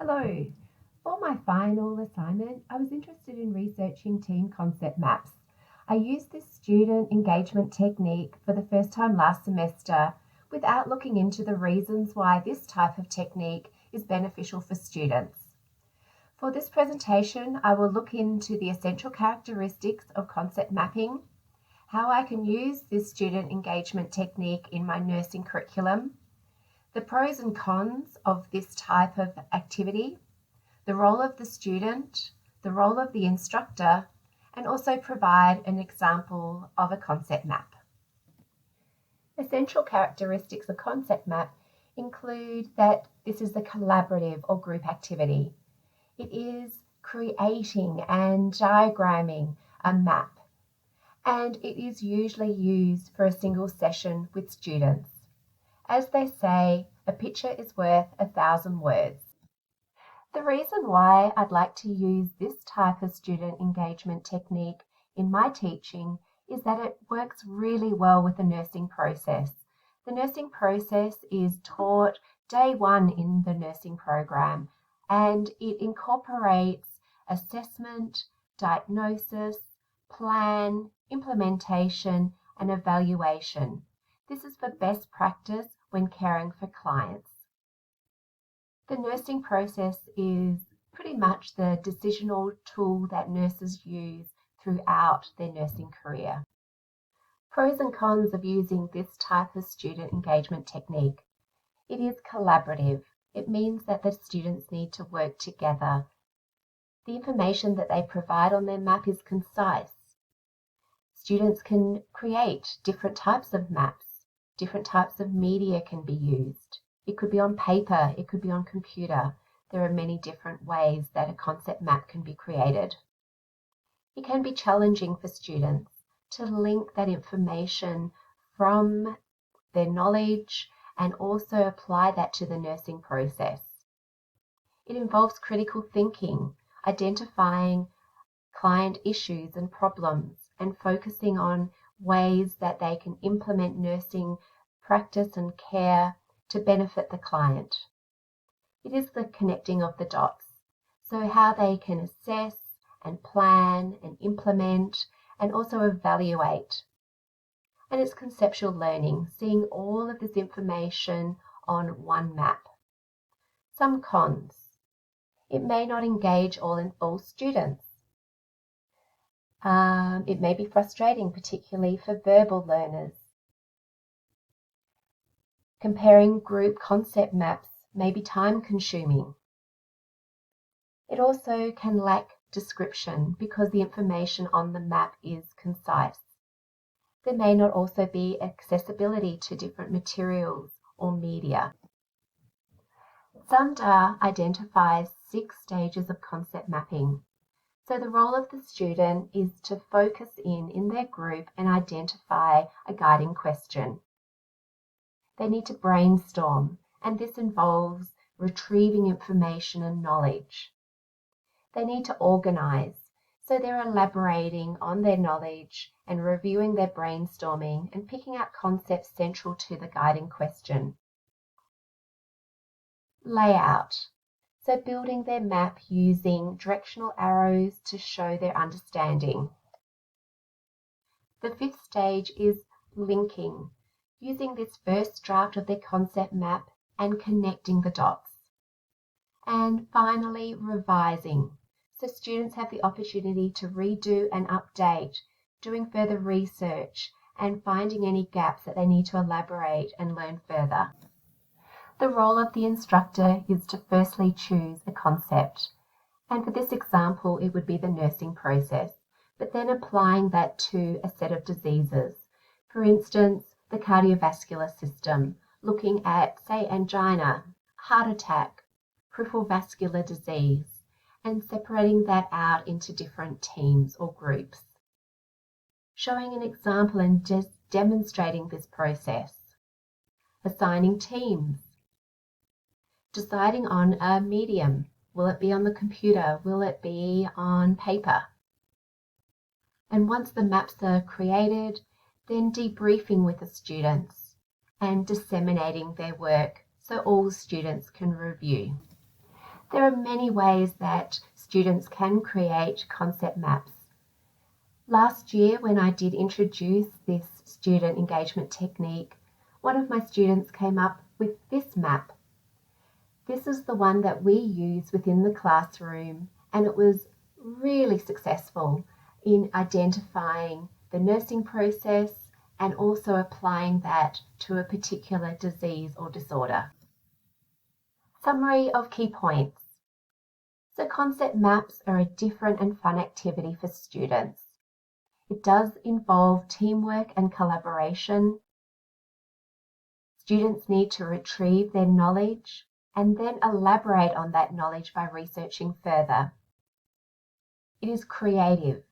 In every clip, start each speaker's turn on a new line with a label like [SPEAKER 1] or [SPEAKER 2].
[SPEAKER 1] Hello. For my final assignment, I was interested in researching team concept maps. I used this student engagement technique for the first time last semester without looking into the reasons why this type of technique is beneficial for students. For this presentation, I will look into the essential characteristics of concept mapping, how I can use this student engagement technique in my nursing curriculum, the pros and cons of this type of activity, the role of the student, the role of the instructor, and also provide an example of a concept map. Essential characteristics of concept map include that this is a collaborative or group activity. It is creating and diagramming a map, and it is usually used for a single session with students. As they say, a picture is worth 1,000 words. The reason why I'd like to use this type of student engagement technique in my teaching is that it works really well with the nursing process. The nursing process is taught day one in the nursing program, and it incorporates assessment, diagnosis, plan, implementation, and evaluation. This is for best practice when caring for clients. The nursing process is pretty much the decisional tool that nurses use throughout their nursing career. Pros and cons of using this type of student engagement technique. It is collaborative. It means that the students need to work together. The information that they provide on their map is concise. Students can create different types of maps. Different types of media can be used. It could be on paper, it could be on computer. There are many different ways that a concept map can be created. It can be challenging for students to link that information from their knowledge and also apply that to the nursing process. It involves critical thinking, identifying client issues and problems, and focusing on ways that they can implement nursing practice and care to benefit the client. It is the connecting of the dots, so how they can assess and plan and implement and also evaluate. And it's conceptual learning, seeing all of this information on one map. Some cons. It may not engage all students. It may be frustrating, particularly for verbal learners. Comparing group concept maps may be time-consuming. It also can lack description because the information on the map is concise. There may not also be accessibility to different materials or media. Sundar identifies 6 stages of concept mapping. So the role of the student is to focus in their group and identify a guiding question. They need to brainstorm, and this involves retrieving information and knowledge. They need to organize, so they're elaborating on their knowledge and reviewing their brainstorming and picking out concepts central to the guiding question. Layout. So building their map using directional arrows to show their understanding. The 5th stage is linking, using this first draft of their concept map and connecting the dots. And finally, revising. So students have the opportunity to redo and update, doing further research and finding any gaps that they need to elaborate and learn further. The role of the instructor is to firstly choose a concept, and for this example it would be the nursing process, but then applying that to a set of diseases. For instance, the cardiovascular system, looking at, say, angina, heart attack, peripheral vascular disease, and separating that out into different teams or groups. Showing an example and just demonstrating this process. Assigning teams. Deciding on a medium. Will it be on the computer? Will it be on paper? And once the maps are created, then debriefing with the students and disseminating their work so all students can review. There are many ways that students can create concept maps. Last year, when I did introduce this student engagement technique, one of my students came up with this map. This is the one that we use within the classroom, and it was really successful in identifying the nursing process and also applying that to a particular disease or disorder. Summary of key points. So concept maps are a different and fun activity for students. It does involve teamwork and collaboration. Students need to retrieve their knowledge and then elaborate on that knowledge by researching further. It is creative,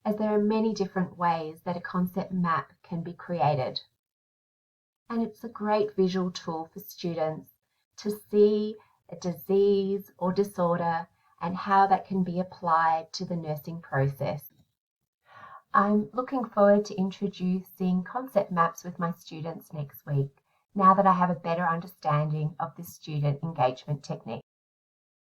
[SPEAKER 1] as there are many different ways that a concept map can be created. And it's a great visual tool for students to see a disease or disorder and how that can be applied to the nursing process. I'm looking forward to introducing concept maps with my students next week, now that I have a better understanding of this student engagement technique.